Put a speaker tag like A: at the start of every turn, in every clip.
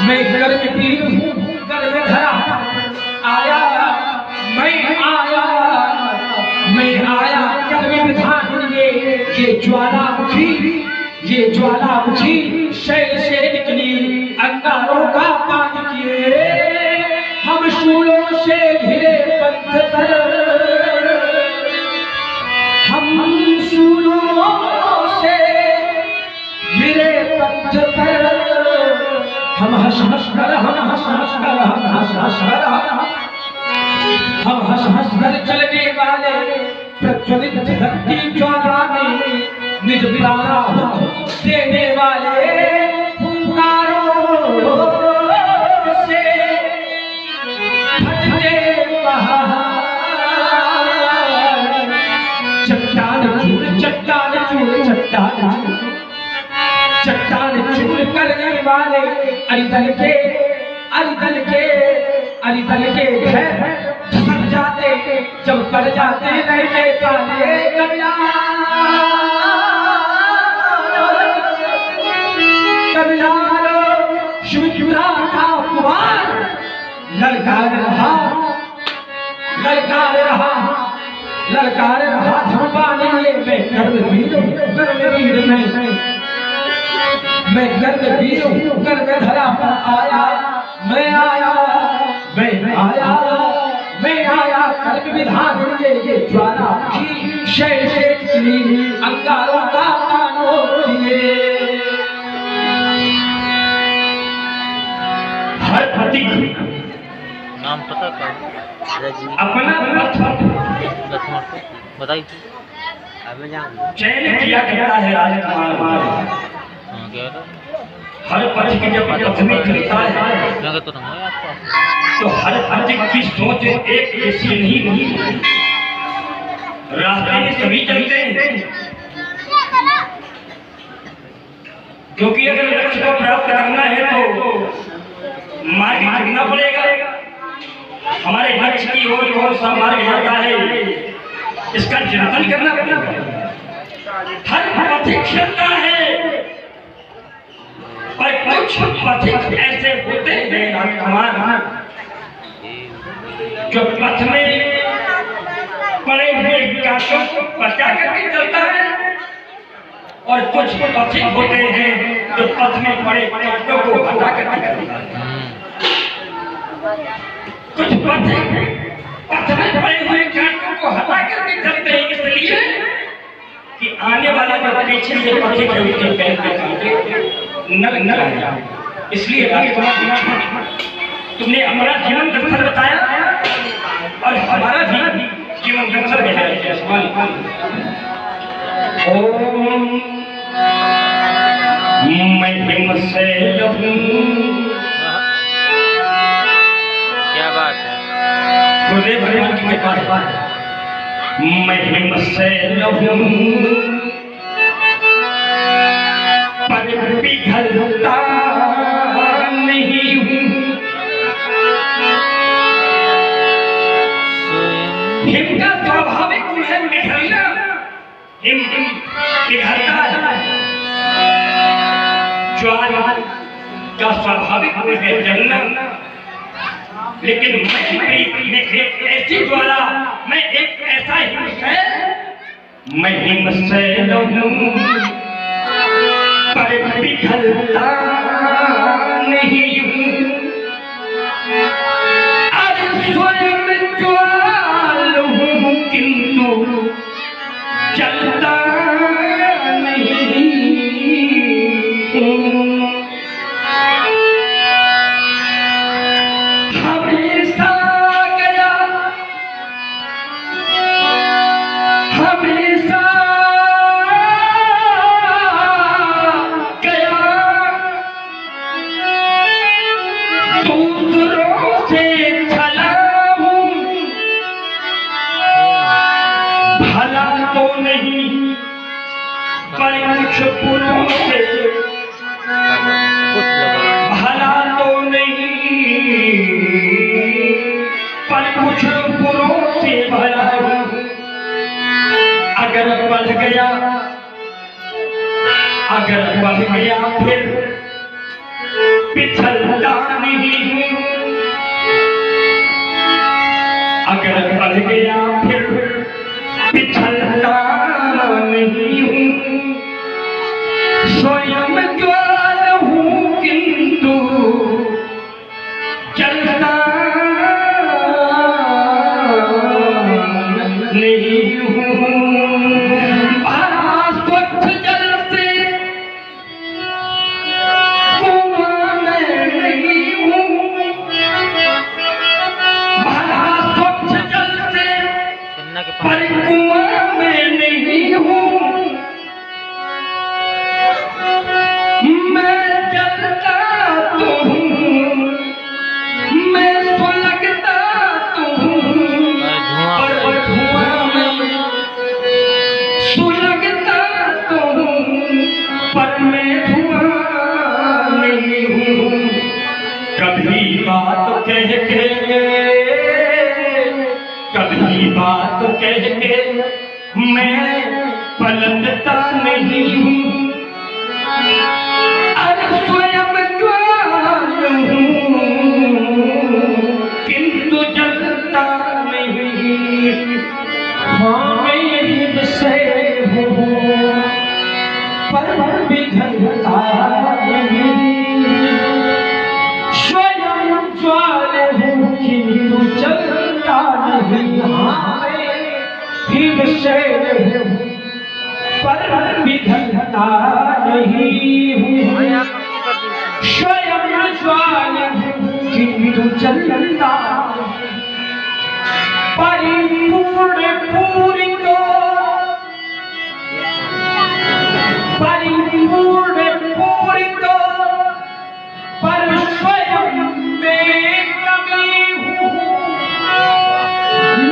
A: मैं गर्भ पीर हूँ, गर्भ धरा आया, मैं आया कर्म विधान ये ज्वालामुखी शैल से निकली अंगारों का पान किए, हम शूलों से घिरे पंथ पर, हम शूलों से घिरे पंथ पर, हम हंस हंस कर चलने वाले प्रज्वलित भक्ति ज्वाला में निज प्राणा देने वाले हुंकारों से फटते पहाड़, चट्टान चूर करने वाले अरिदल के घर धसक जाते, जब पड़ जाते रहते काले कबिलारो शिवपुरा का कुमार ललकार रहा धमपाने में कर्मवीर मैं कर्मवीर हूँ, कर्म धरा पर आया, मैं आया कर्म विधान ये ज्वालामुखी शैल से निकली अंगारों का पानो किए। हर प्रतीक
B: नाम पता था
A: अपना
B: बताइए।
A: चयन किया करता है राजकुमार, हर पथ की जब कथनी करता है तो हर पथ की सोच एक जैसी नहीं होती, रास्ते में सभी चलते हैं, क्योंकि अगर लक्ष्य को प्राप्त करना है तो मार्ग चुनना पड़ेगा। हमारे लक्ष्य की ओर कौन सा मार्ग जाता है इसका चिंतन करना पड़ेगा। हर पथिक चलता है और कुछ पथिक ऐसे होते हैं राजकुमार जो पथ में पड़े हुए कांटों को बचा करके चलता है, और कुछ पथिक होते हैं जो पथ में पड़े कांटों को हटा करके चलता है। कुछ पथिक पथ में पड़े हुए कांटों को हटा करके चलते हैं इसलिए कि आने वाला जो पीछे से पथिक है उसके पैर पे कांटे न लगे। इसलिए तुमने हमारा जीवन दर्शन बताया और हमारा भी जीवन दर्शन बताया। ओम महिम से
B: क्या बात है,
A: गुरुदेव भगवान की कृपा है। महिम से पर पिघलता नहीं हूँ, हिम का स्वाभाविक गुण है पिघलना, हिम पिघलता है, ज्वाला का स्वाभाविक गुण है जलना, लेकिन मैं एक ऐसी ज्वाला, मैं एक ऐसा हिम है, मैं हिम से पर पिघलता नहीं हूँ, अरे स्वयं ज्वाल हूँ किंतु चलता नहीं हूँ। हमेशा गया कुछ पुरों से भला तो नहीं, पर कुछ पुरों से भला अगर बढ़ गया फिर पिछलता नहीं हूँ, अगर बढ़ गया फिर पिछलता नहीं हूँ। स्वयं ज्वाल हूँ किंतु जलता नहीं हूँ। स्वच्छ जल से कुआं में नहीं हूँ, स्वच्छ जल से पर कुआं में नहीं हूँ। मैं जलता तो हूँ, मैं सुलगता तो हूँ, पर धुआं में सुलगता तो हूँ, पर मैं धुआं नहीं हूँ। कभी बात कह के, कभी बात कह के मैं पलटता नहीं हूँ। स्वयं ज्वाल हूँ किंतु जलता नहीं। हाँ मैं यही से हूँ पर पिघलता नहीं। स्वयं ज्वाल हूँ किंतु जलता नहीं। हाँ मैं यही से हूँ पर पिघलता नहीं हूँ। स्वयं ज्वाल किंतु जलता परिपूर्ण पूरित परिपूर्ण पूरित पर स्वयं में कमी हूँ।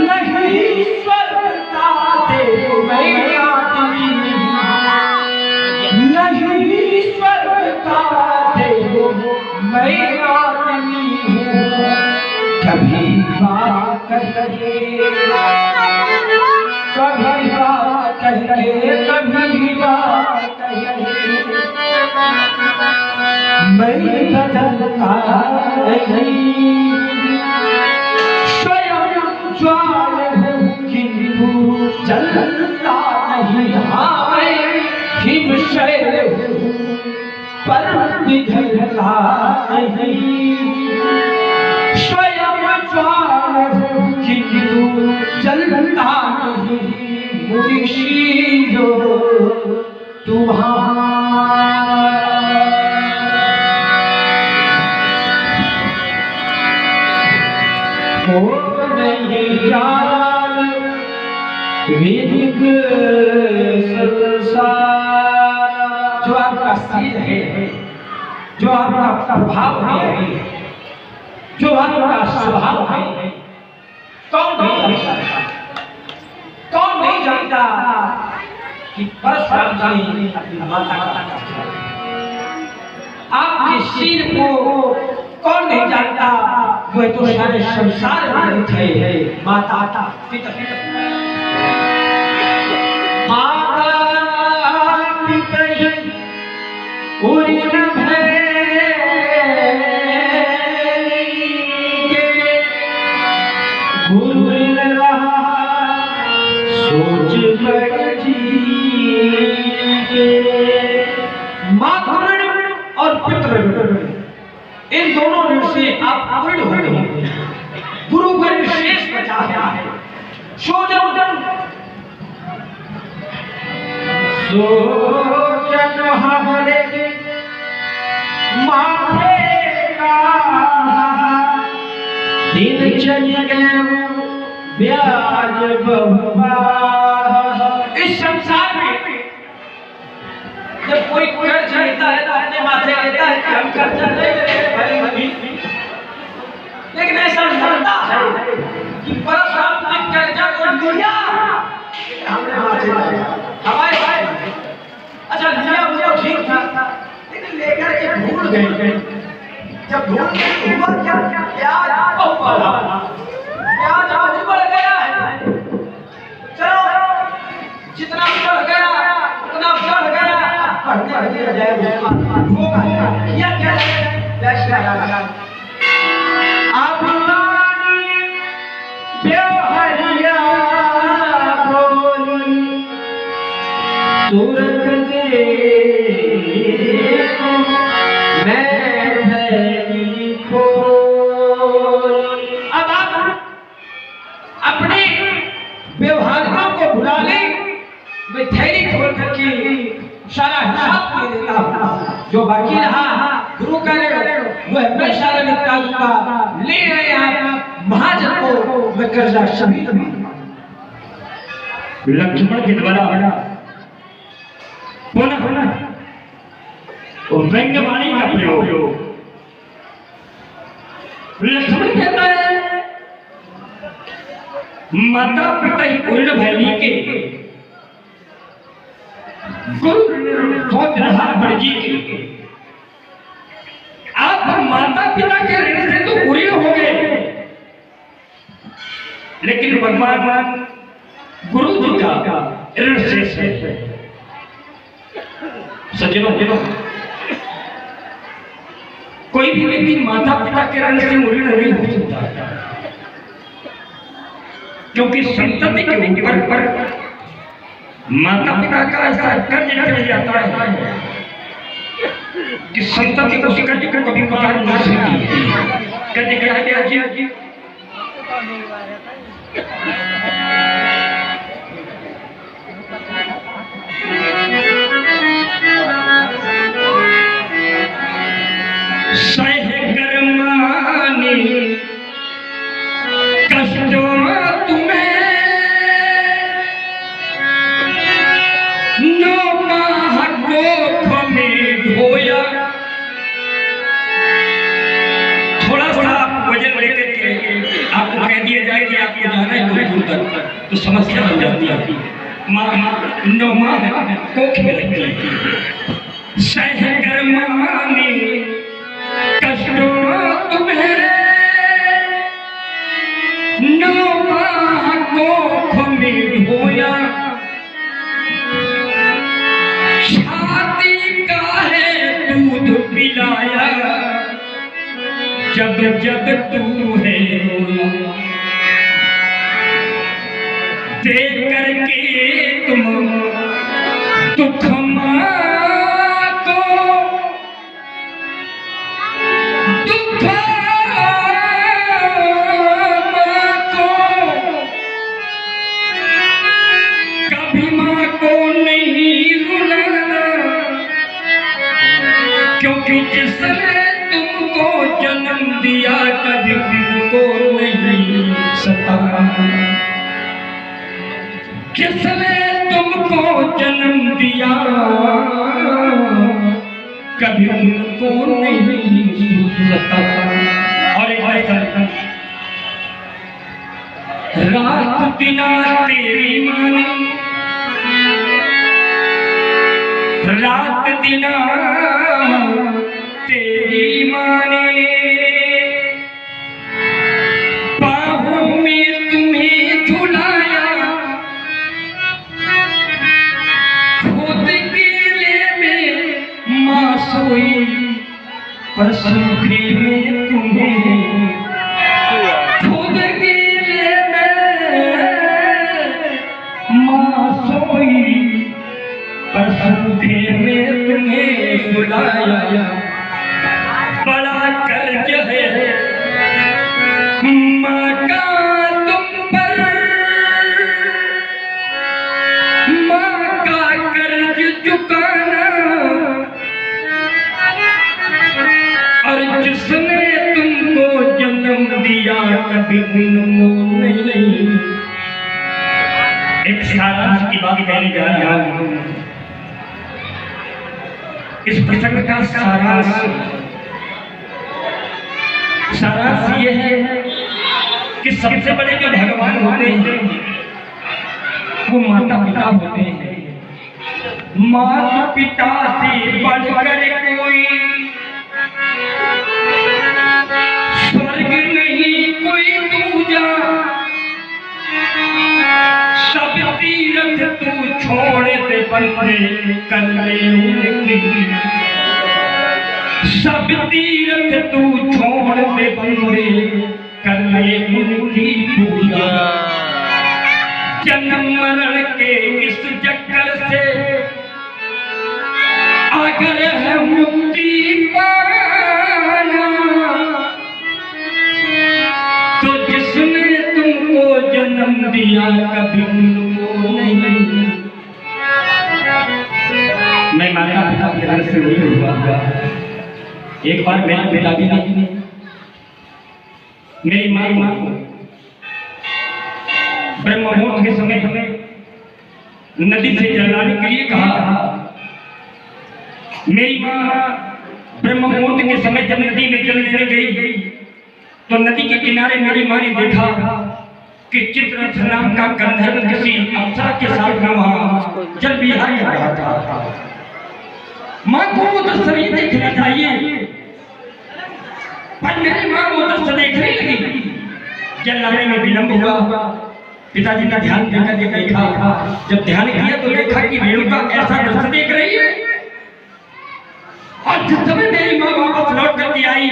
A: नहीं स्वर्गता दे मैं आदमी, नहीं स्वर्गता मैं आदमी हूँ। कभी बात कहे, कभी बात कहे, कभी बात कहे, मैं बदलता नहीं। स्वयं ज्वाल हूँ किंतु जलता नहीं। हाँ मैं हिमशैल हूँ पर पिघलता नहीं। स्वयं ज्वाल हूँ किंतु जलता नहीं। मुनीषी जो तुम्हारा हो नहीं जान वेदिक संसार। जो आपका सीध है, जो आपका प्रभाव है, जो आपका स्वभाव है, कौन नहीं जानता? कौन नहीं जानता कि परशुराम जी अपनी माता का आपके सिर को कौन नहीं जानता? वह तो सारे संसार में थे माता पिता। माता पिता पूरी गुरु रहा सोच कर जी मातृ और पितृ इन दोनों ऋण से आप आवृत हो गए। गुरु का विशेष बचा है। सोजन हमारे माथे का दिन चल गए ब्याज बहुबा। इस संसार में जब कोई कर्ज लेता है तो अपने माथे लेता है कि हम कर्जा ले रहे, लेकिन ऐसा लगता है कि परशुराम ने कर्जा को लिया हमने माथे हमारे भाई। अच्छा लिया वो ठीक था, लेकिन लेकर के भूल गए। जब भूल गए हुआ क्या? ब्याज बहुत बढ़ा, ब्याज बहुत बढ़ गया है। चलो जितना बढ़ गया उतना बढ़ गया, बढ़ते बढ़ते जाए होगा। क्या क्या
C: तुरंत दे मैं थैली खोल। अब आप अपने व्यवहारों को भुला लें, मैं थैली खोल करके सारा हिसाब दे देता हूँ, जो बाकी रहा गुरु का वह मैं सारा निपटा दूंगा। ले आए आप महाजन को, मैं कर्जा सभी
A: लक्ष्मण के द्वारा पुनः व्यंग्यवाणी का प्रयोग। लक्ष्मण कहता है माता पिता ही पूर्ण भैली के गुरु सोच रहा बड़जी के, आप माता पिता के ऋण से तो पूरे हो गए, लेकिन भगवान गुरु जी का ऋण शेष है। सज्जनों, कोई भी व्यक्ति माता पिता के ऋण से ऋण नहीं हो सकता, क्योंकि संतति के ऊपर माता पिता का ऐसा कर्ज चढ़ जाता है कि संतति उस कर्ज को कभी उतार नहीं सकती। कर्ज क्या है जी? सहकर्मानि कष्टों तुम्हें नो गोख में ढोया। थोड़ा सा वजन लेकर के आपको कह दिया जाए कि आपको जाना है दूर तक, तो समस्या बन जाती है। माँ नो माँ कोख में लगती है। सहकर्मानि कष्टों तुम्हें नो गोख में ढोया। छाती का है दूध पिलाया जब जब तू है रोया। देख करके तुम दुख क्योंकि जिसने तुमको जन्म दिया कभी तुमको नहीं सताया। जिसने तुमको जन्म दिया कभी तुमको नहीं सताया। और एक रात बिना तेरी मानी, रात दिना तेरी माने, बाहों में तुम्हें झुलाया, खुद गिले में माँ सोई, पर सूखे में तुम्हें खुद गिले में माँ सोई, पर सूखे में तुम्हें सुलाया। बड़ा कर्ज है माँ का तुम पर, माँ का कर्ज चुकाना। और जिसने तुमको जन्म दिया कभी उनको नहीं। एक सारांश की बात कहने जा रहा हूँ। इस प्रसंग का सारांश ये है कि सबसे बड़े जो भगवान होते हैं वो माता पिता होते हैं। माता पिता से बढ़कर कोई स्वर्ग नहीं कोई दूजा, सब तीरथ तू छोड़ दे बंदे कर ले उनकी, सब तीरथ तू छोड़ दे बंदे कर ले उनकी पूजा। जन्म मरण के इस चक्कर से अगर है मुक्ति पाना तो जिसने तुमको जन्म दिया कभी उनको नहीं। मैं माता पिता के घर से नहीं हुआ। एक बार मेरे पिताजी ने मेरी माँ को ब्रह्म मुहूर्त के समय नदी से जल लाने के लिए कहा। मेरी माँ ब्रह्म मुहूर्त के समय जब नदी में जल लेने गई तो नदी के किनारे मेरी माँ ने देखा कि चित्ररथ नाम का गंधर्व किसी अप्सरा के साथ में वहां जल विहार कर रहा था। माँ को वो दृश्य नहीं देखना चाहिए, पर मेरी माँ वो दृश्य देखने लगी। जल लाने में विलंब हुआ। पिताजी का ध्यान देकर के देखा। जब ध्यान किया तो देखा कि रेणुका ऐसा दृश्य देख रही है। और जिस समय मेरी माँ वापस लौट करके आई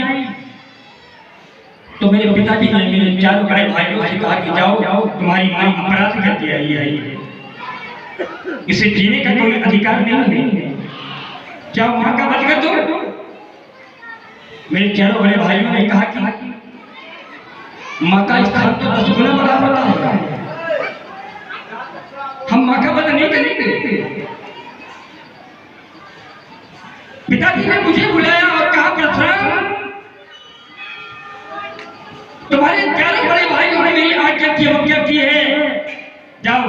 A: तो मेरे पिताजी ने मेरे चारों बड़े भाइयों से कहा कि जाओ तुम्हारी माँ अपराध करके आई है, इसे जीने का कोई अधिकार नहीं है, जाओ माँ का वध कर दो। मेरे चारों बड़े भाइयों ने कहा कि माँ का स्थान तो 10 गुना बड़ा होता है, हम माँ का वध नहीं करेंगे। पिताजी ने मुझे बुलाया और कहा परशुराम तुम्हारे चारों बड़े भाइयों ने मेरी आज्ञा की अवज्ञा की है, जाओ